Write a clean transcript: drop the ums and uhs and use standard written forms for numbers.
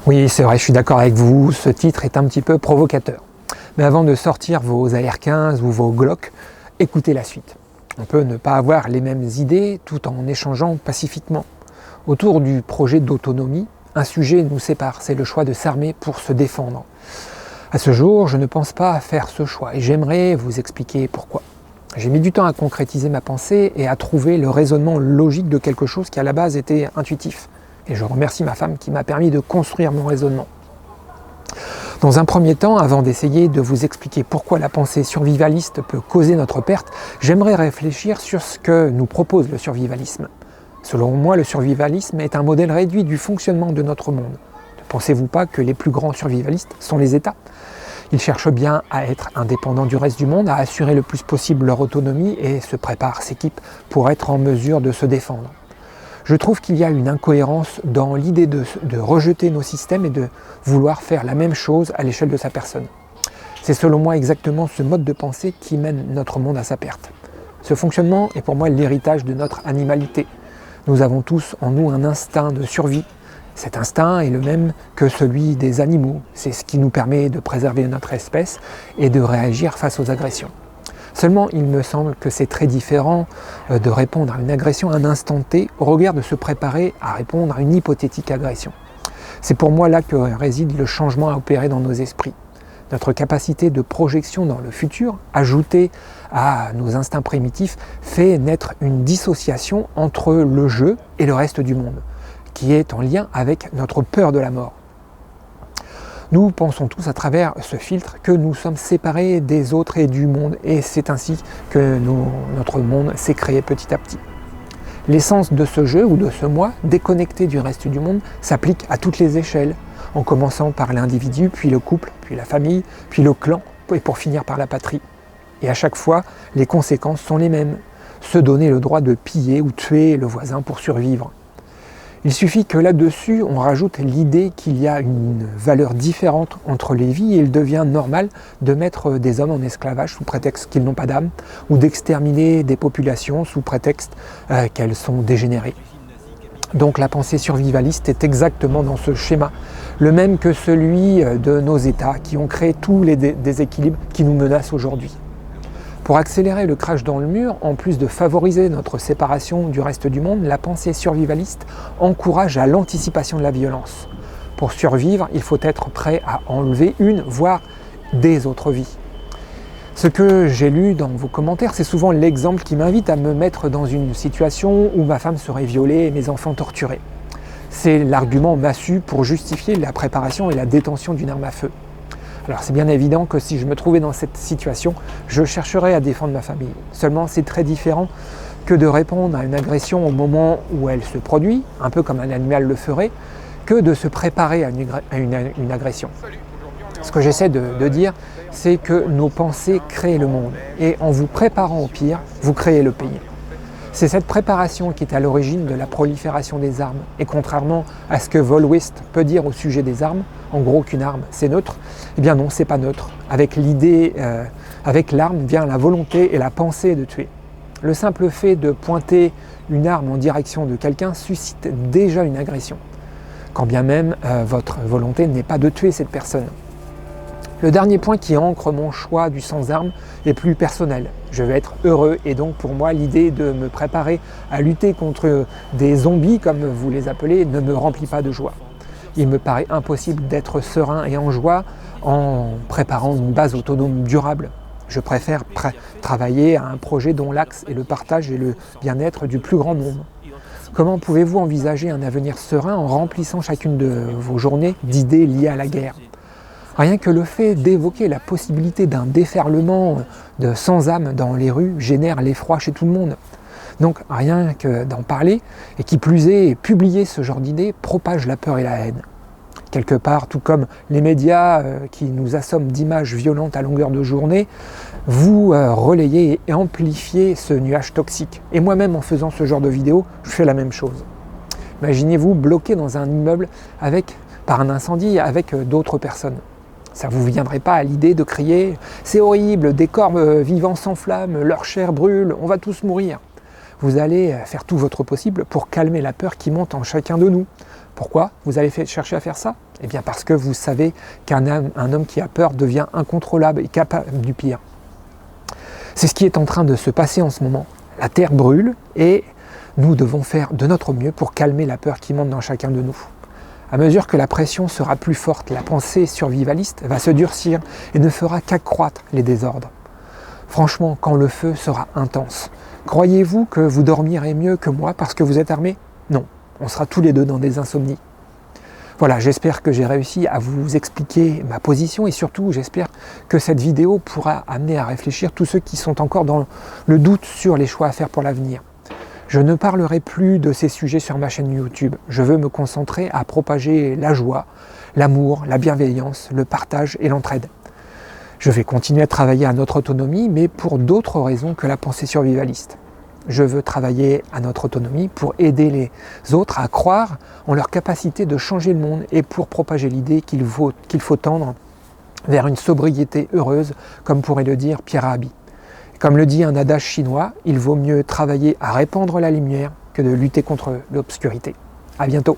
Oui, c'est vrai, je suis d'accord avec vous, ce titre est un petit peu provocateur. Mais avant de sortir vos AR-15 ou vos Glock, écoutez la suite. On peut ne pas avoir les mêmes idées tout en échangeant pacifiquement. Autour du projet d'autonomie, un sujet nous sépare, c'est le choix de s'armer pour se défendre. À ce jour, je ne pense pas faire ce choix et j'aimerais vous expliquer pourquoi. J'ai mis du temps à concrétiser ma pensée et à trouver le raisonnement logique de quelque chose qui à la base était intuitif. Et je remercie ma femme qui m'a permis de construire mon raisonnement. Dans un premier temps, avant d'essayer de vous expliquer pourquoi la pensée survivaliste peut causer notre perte, j'aimerais réfléchir sur ce que nous propose le survivalisme. Selon moi, le survivalisme est un modèle réduit du fonctionnement de notre monde. Ne pensez-vous pas que les plus grands survivalistes sont les États ? Ils cherchent bien à être indépendants du reste du monde, à assurer le plus possible leur autonomie et se préparent, s'équipent pour être en mesure de se défendre. Je trouve qu'il y a une incohérence dans l'idée de rejeter nos systèmes et de vouloir faire la même chose à l'échelle de sa personne. C'est selon moi exactement ce mode de pensée qui mène notre monde à sa perte. Ce fonctionnement est pour moi l'héritage de notre animalité. Nous avons tous en nous un instinct de survie. Cet instinct est le même que celui des animaux. C'est ce qui nous permet de préserver notre espèce et de réagir face aux agressions. Seulement, il me semble que c'est très différent de répondre à une agression à un instant T au regard de se préparer à répondre à une hypothétique agression. C'est pour moi là que réside le changement à opérer dans nos esprits. Notre capacité de projection dans le futur, ajoutée à nos instincts primitifs, fait naître une dissociation entre le jeu et le reste du monde, qui est en lien avec notre peur de la mort. Nous pensons tous à travers ce filtre que nous sommes séparés des autres et du monde, et c'est ainsi que notre monde s'est créé petit à petit. L'essence de ce jeu ou de ce moi, déconnecté du reste du monde, s'applique à toutes les échelles, en commençant par l'individu, puis le couple, puis la famille, puis le clan, et pour finir par la patrie. Et à chaque fois, les conséquences sont les mêmes. Se donner le droit de piller ou tuer le voisin pour survivre. Il suffit que là-dessus, on rajoute l'idée qu'il y a une valeur différente entre les vies et il devient normal de mettre des hommes en esclavage sous prétexte qu'ils n'ont pas d'âme ou d'exterminer des populations sous prétexte qu'elles sont dégénérées. Donc la pensée survivaliste est exactement dans ce schéma, le même que celui de nos États qui ont créé tous les déséquilibres qui nous menacent aujourd'hui. Pour accélérer le crash dans le mur, en plus de favoriser notre séparation du reste du monde, la pensée survivaliste encourage à l'anticipation de la violence. Pour survivre, il faut être prêt à enlever une, voire des autres vies. Ce que j'ai lu dans vos commentaires, c'est souvent l'exemple qui m'invite à me mettre dans une situation où ma femme serait violée et mes enfants torturés. C'est l'argument massu pour justifier la préparation et la détention d'une arme à feu. Alors c'est bien évident que si je me trouvais dans cette situation, je chercherais à défendre ma famille. Seulement c'est très différent que de répondre à une agression au moment où elle se produit, un peu comme un animal le ferait, que de se préparer à une agression. Ce que j'essaie de dire, c'est que nos pensées créent le monde. Et en vous préparant au pire, vous créez le pire. C'est cette préparation qui est à l'origine de la prolifération des armes. Et contrairement à ce que Volwist peut dire au sujet des armes, en gros qu'une arme c'est neutre, eh bien non, c'est pas neutre. Avec l'arme vient la volonté et la pensée de tuer. Le simple fait de pointer une arme en direction de quelqu'un suscite déjà une agression, quand bien même votre volonté n'est pas de tuer cette personne. Le dernier point qui ancre mon choix du sans-armes est plus personnel. Je vais être heureux et donc pour moi l'idée de me préparer à lutter contre des zombies comme vous les appelez ne me remplit pas de joie. Il me paraît impossible d'être serein et en joie en préparant une base autonome durable. Je préfère travailler à un projet dont l'axe est le partage et le bien-être du plus grand nombre. Comment pouvez-vous envisager un avenir serein en remplissant chacune de vos journées d'idées liées à la guerre ? Rien que le fait d'évoquer la possibilité d'un déferlement de sans-âme dans les rues génère l'effroi chez tout le monde. Donc rien que d'en parler, et qui plus est, publier ce genre d'idées propage la peur et la haine. Quelque part, tout comme les médias qui nous assomment d'images violentes à longueur de journée, vous relayez et amplifiez ce nuage toxique. Et moi-même, en faisant ce genre de vidéos, je fais la même chose. Imaginez-vous bloqué dans un immeuble par un incendie avec d'autres personnes. Ça ne vous viendrait pas à l'idée de crier « C'est horrible, des corps vivants s'enflamment, leur chair brûle, on va tous mourir ». Vous allez faire tout votre possible pour calmer la peur qui monte en chacun de nous. Pourquoi vous allez chercher à faire ça? Eh bien parce que vous savez qu'un homme qui a peur devient incontrôlable et capable du pire. C'est ce qui est en train de se passer en ce moment. La terre brûle et nous devons faire de notre mieux pour calmer la peur qui monte dans chacun de nous. À mesure que la pression sera plus forte, la pensée survivaliste va se durcir et ne fera qu'accroître les désordres. Franchement, quand le feu sera intense, croyez-vous que vous dormirez mieux que moi parce que vous êtes armés? Non, on sera tous les deux dans des insomnies. Voilà, j'espère que j'ai réussi à vous expliquer ma position et surtout j'espère que cette vidéo pourra amener à réfléchir tous ceux qui sont encore dans le doute sur les choix à faire pour l'avenir. Je ne parlerai plus de ces sujets sur ma chaîne YouTube. Je veux me concentrer à propager la joie, l'amour, la bienveillance, le partage et l'entraide. Je vais continuer à travailler à notre autonomie, mais pour d'autres raisons que la pensée survivaliste. Je veux travailler à notre autonomie pour aider les autres à croire en leur capacité de changer le monde et pour propager l'idée qu'il faut tendre vers une sobriété heureuse, comme pourrait le dire Pierre Rabhi. Comme le dit un adage chinois, il vaut mieux travailler à répandre la lumière que de lutter contre l'obscurité. À bientôt.